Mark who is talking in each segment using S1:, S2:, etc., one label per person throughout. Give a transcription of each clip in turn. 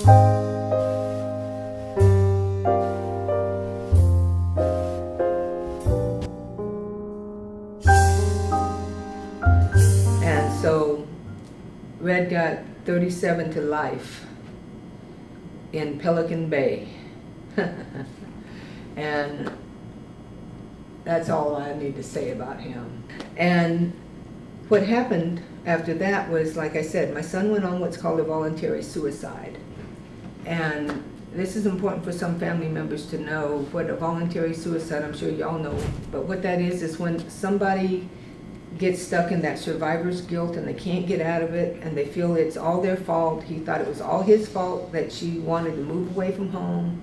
S1: And so Red got 37 to life in Pelican Bay. And that's all I need to say about him. And what happened after that was, like I said, my son went on what's called a voluntary suicide. And this is important for some family members to know what a voluntary suicide, I'm sure y'all know, but what that is when somebody gets stuck in that survivor's guilt and they can't get out of it and they feel it's all their fault. He thought it was all his fault that she wanted to move away from home.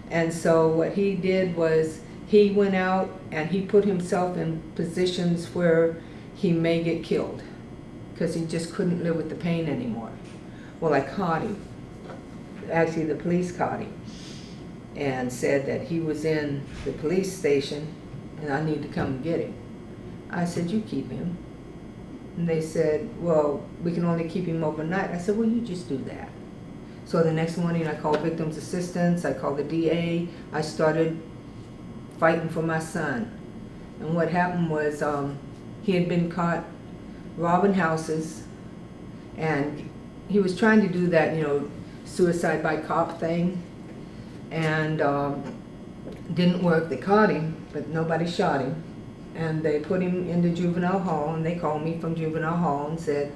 S1: And so what he did was he went out and he put himself in positions where he may get killed because he just couldn't live with the pain anymore. Well, I caught him. Actually, the police caught him and said that he was in the police station and I need to come and get him. I said, you keep him. And they said, well, we can only keep him overnight. I said, well, you just do that. So the next morning I called victims assistance, I called the DA, I started fighting for my son. And what happened was he had been caught robbing houses, and he was trying to do that, suicide by cop thing, and didn't work. They caught him, but nobody shot him. And they put him into juvenile hall, and they called me from juvenile hall and said,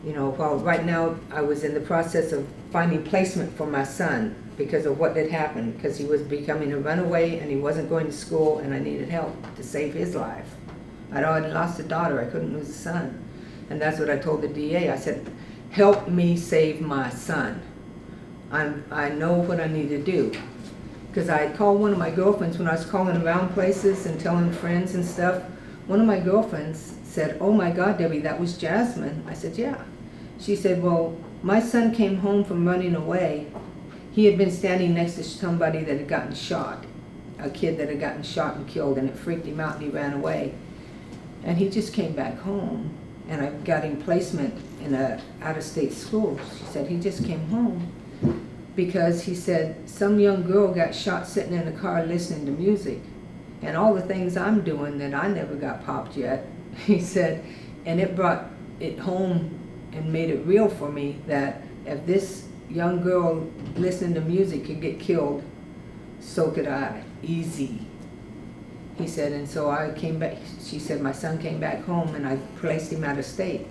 S1: well, right now I was in the process of finding placement for my son because of what had happened, because he was becoming a runaway and he wasn't going to school and I needed help to save his life. I'd already lost a daughter, I couldn't lose a son. And that's what I told the DA. I said, help me save my son. I know what I need to do. Because I had called one of my girlfriends when I was calling around places and telling friends and stuff. One of my girlfriends said, oh my God, Debbie, that was Jasmine. I said, yeah. She said, well, my son came home from running away. He had been standing next to somebody that had gotten shot, a kid that had gotten shot and killed, and it freaked him out and he ran away. And he just came back home, and I got him placement in a out-of-state school. She said, he just came home because he said some young girl got shot sitting in a car listening to music, and all the things I'm doing that I never got popped yet. He said, and it brought it home and made it real for me that if this young girl listening to music could get killed, so could I. Easy. He said, and so I came back. She said, my son came back home and I placed him out of state.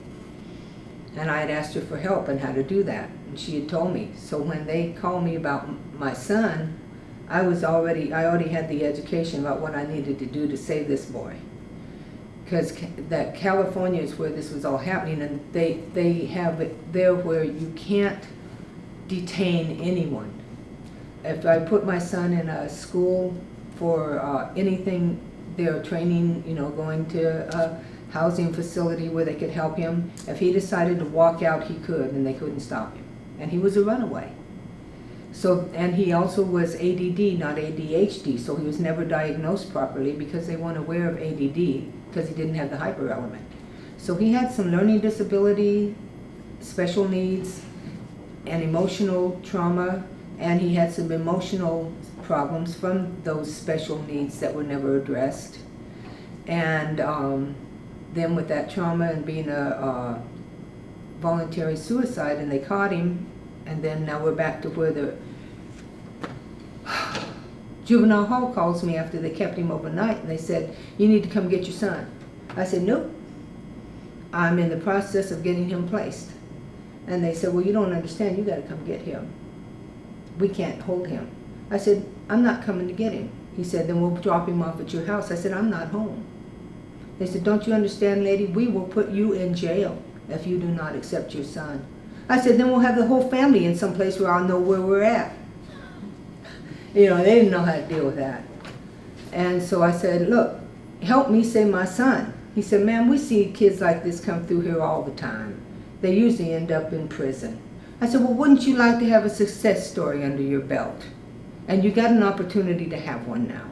S1: And I had asked her for help on how to do that. And she had told me. So when they called me about my son, I already had the education about what I needed to do to save this boy. Because that California is where this was all happening, and they have it there where you can't detain anyone. If I put my son in a school for anything, they're training, going to a housing facility where they could help him. If he decided to walk out, he could, and they couldn't stop him. And he was a runaway. So, and he also was ADD, not ADHD, so he was never diagnosed properly because they weren't aware of ADD because he didn't have the hyper element. So he had some learning disability, special needs, and emotional trauma, and he had some emotional problems from those special needs that were never addressed. And then with that trauma and being a voluntary suicide, and they caught him, and then now we're back to where the juvenile hall calls me after they kept him overnight, and they said, you need to come get your son. I said, nope, I'm in the process of getting him placed. And they said, well, you don't understand, you got to come get him. We can't hold him. I said, I'm not coming to get him. He said, then we'll drop him off at your house. I said, I'm not home. They said, don't you understand, lady, we will put you in jail if you do not accept your son. I said, then we'll have the whole family in some place where I'll know where we're at. They didn't know how to deal with that. And so I said, look, help me save my son. He said, ma'am, we see kids like this come through here all the time. They usually end up in prison. I said, well, wouldn't you like to have a success story under your belt? And you got an opportunity to have one now.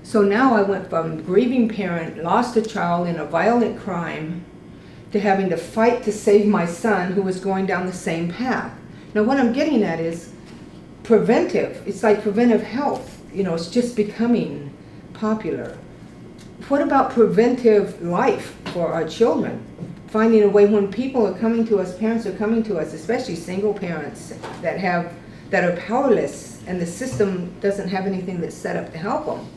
S1: So now I went from grieving parent, lost a child in a violent crime, to having to fight to save my son who was going down the same path. Now what I'm getting at is preventive. It's like preventive health. You know, it's just becoming popular. What about preventive life for our children? Finding a way when people are coming to us, parents are coming to us, especially single parents that are powerless and the system doesn't have anything that's set up to help them.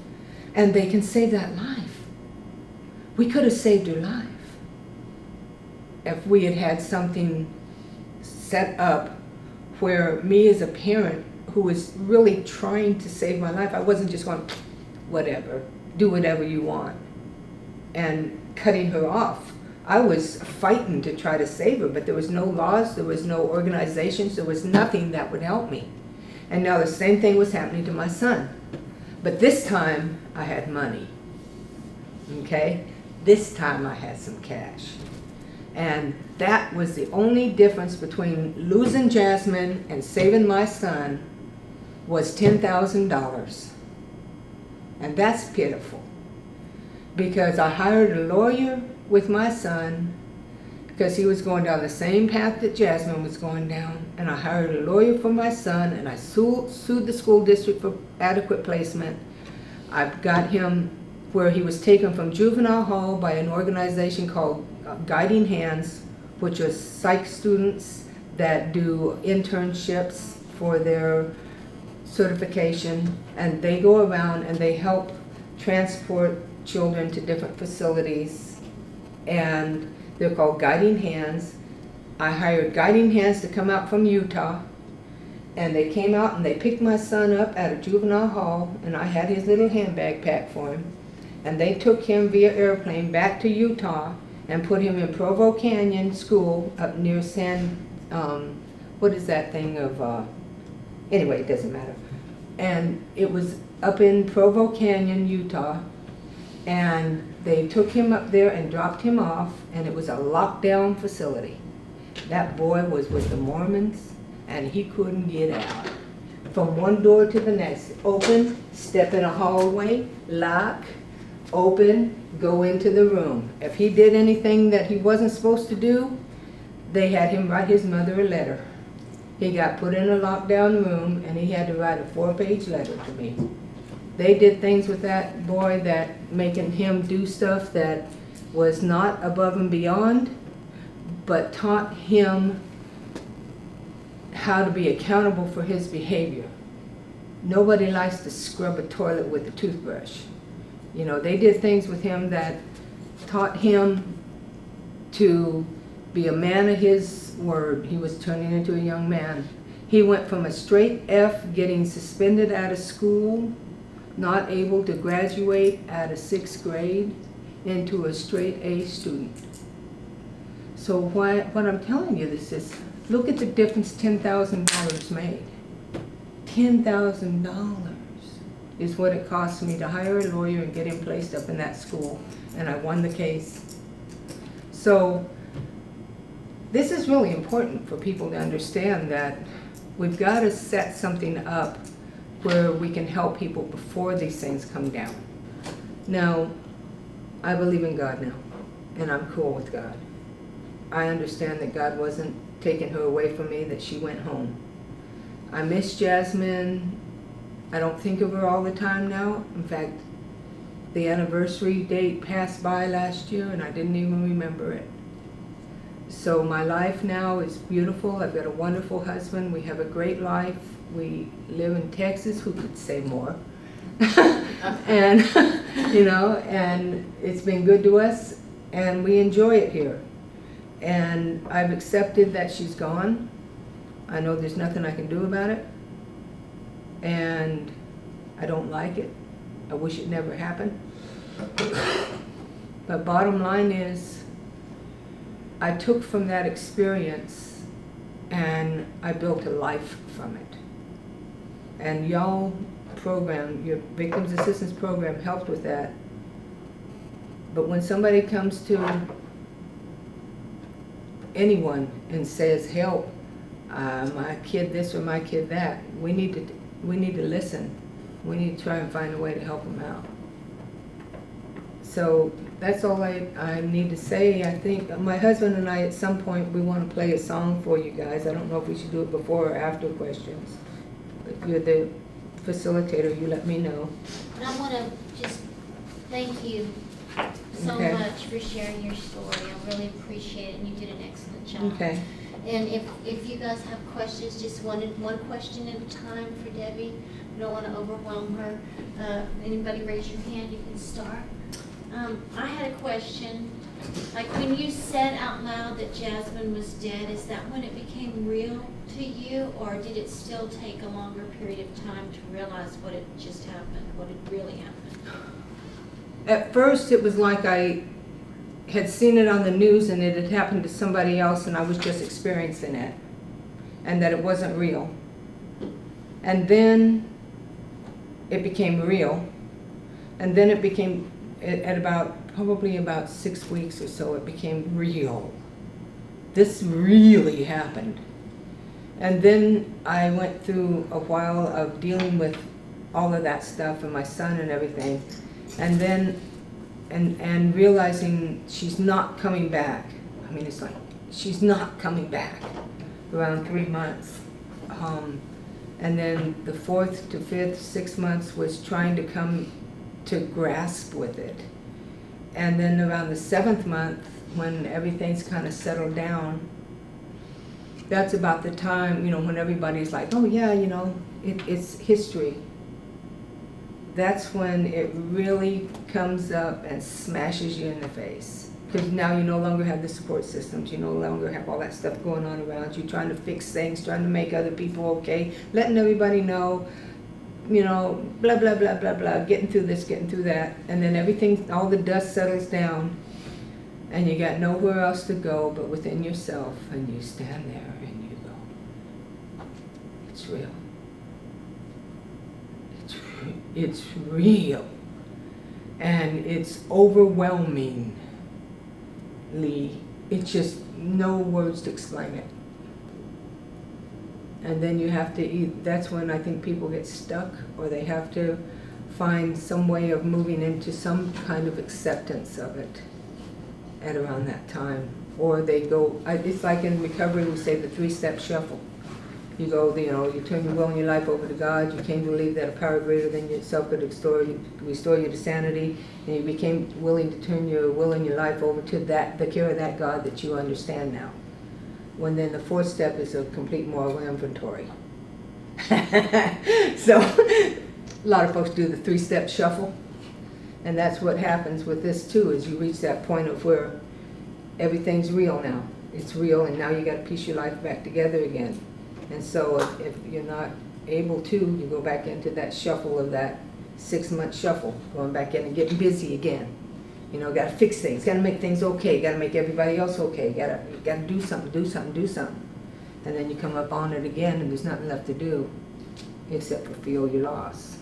S1: And they can save that life. We could have saved your life if we had had something set up where me as a parent who was really trying to save my life, I wasn't just going, whatever, do whatever you want, and cutting her off. I was fighting to try to save her, but there was no laws, there was no organizations, there was nothing that would help me. And now the same thing was happening to my son. But this time I had money, okay? This time I had some cash. And that was the only difference between losing Jasmine and saving my son was $10,000. And that's pitiful. Because I hired a lawyer with my son because he was going down the same path that Jasmine was going down. And I hired a lawyer for my son, and I sued the school district for adequate placement. I got him where he was taken from juvenile hall by an organization called Guiding Hands, which are psych students that do internships for their certification, and they go around and they help transport children to different facilities, and they're called Guiding Hands. I hired Guiding Hands to come out from Utah, and they came out and they picked my son up at a juvenile hall, and I had his little handbag packed for him, and they took him via airplane back to Utah and put him in Provo Canyon School up near what is that thing of, anyway, it doesn't matter. And it was up in Provo Canyon, Utah, and they took him up there and dropped him off, and it was a lockdown facility. That boy was with the Mormons, and he couldn't get out. From one door to the next, open, step in a hallway, lock, open, go into the room. If he did anything that he wasn't supposed to do, they had him write his mother a letter. He got put in a lockdown room, and he had to write a 4-page letter to me. They did things with that boy that making him do stuff that was not above and beyond, but taught him how to be accountable for his behavior. Nobody likes to scrub a toilet with a toothbrush. You know, they did things with him that taught him to be a man of his word. He was turning into a young man. He went from a straight F, getting suspended out of school, not able to graduate out of 6th grade, into a straight A student. So what I'm telling you this is, look at the difference $10,000 made. $10,000 is what it cost me to hire a lawyer and get him placed up in that school, and I won the case. So this is really important for people to understand, that we've got to set something up where we can help people before these things come down. Now, I believe in God now, and I'm cool with God. I understand that God wasn't taking her away from me, that she went home. I miss Jasmine. I don't think of her all the time now. In fact, the anniversary date passed by last year and I didn't even remember it. So my life now is beautiful. I've got a wonderful husband. We have a great life. We live in Texas. Who could say more? And, you know, and it's been good to us, and we enjoy it here. And I've accepted that she's gone. I know there's nothing I can do about it. And I don't like it. I wish it never happened. But bottom line is, I took from that experience and I built a life from it. And y'all program, your Victims Assistance Program helped with that. But when somebody comes to anyone and says, help, my kid this or my kid that, we need to listen. We need to try and find a way to help them out. So that's all I need to say. I think my husband and I, at some point, we want to play a song for you guys. I don't know if we should do it before or after questions. If you're the facilitator, you let me know.
S2: And I want to just thank you so
S1: Okay.
S2: much for sharing your story. I really appreciate it, and you did an excellent job.
S1: Okay.
S2: And if you guys have questions, just one question at a time for Debbie. We don't want to overwhelm her. Anybody raise your hand, you can start. I had a question. Like when you said out loud that Jasmine was dead, is that when it became real to you, or did it still take a longer period of time to realize what had just happened, what had really happened?
S1: At first, it was like I had seen it on the news and it had happened to somebody else and I was just experiencing it, and that it wasn't real. And then it became real, and then it became, at probably about 6 weeks or so, it became real. This really happened. And then I went through a while of dealing with all of that stuff and my son and everything, and then and realizing she's not coming back. I mean, it's like she's not coming back. Around 3 months. And then the 4th to 5th, 6 months was trying to come to grasp with it. And then around the 7th month, when everything's kind of settled down, that's about the time, you know, when everybody's like, oh yeah, you know, it's history. That's when it really comes up and smashes you in the face. Because now you no longer have the support systems, you no longer have all that stuff going on around you, trying to fix things, trying to make other people okay, letting everybody know, you know, blah, blah, blah, blah, blah, getting through this, getting through that. And then everything, all the dust settles down, and you got nowhere else to go but within yourself, and you stand there and you go, it's real. It's real. And it's overwhelmingly, it's just no words to explain it. And then you have to that's when I think people get stuck, or they have to find some way of moving into some kind of acceptance of it at around that time. Or they go, it's like in recovery we say the 3-step shuffle. You go, you know, you turn your will and your life over to God. You came to believe that a power greater than yourself could restore you to sanity, and you became willing to turn your will and your life over to the care of that God that you understand now. When then the 4th step is a complete moral inventory. So a lot of folks do the 3-step shuffle, and that's what happens with this too, is you reach that point of where everything's real now. It's real, and now you got to piece your life back together again. And so if you're not able to, you go back into that shuffle of that 6-month shuffle, going back in and getting busy again. You know, got to fix things, got to make things okay, got to make everybody else okay, got to do something. And then you come up on it again, and there's nothing left to do except for feel your loss.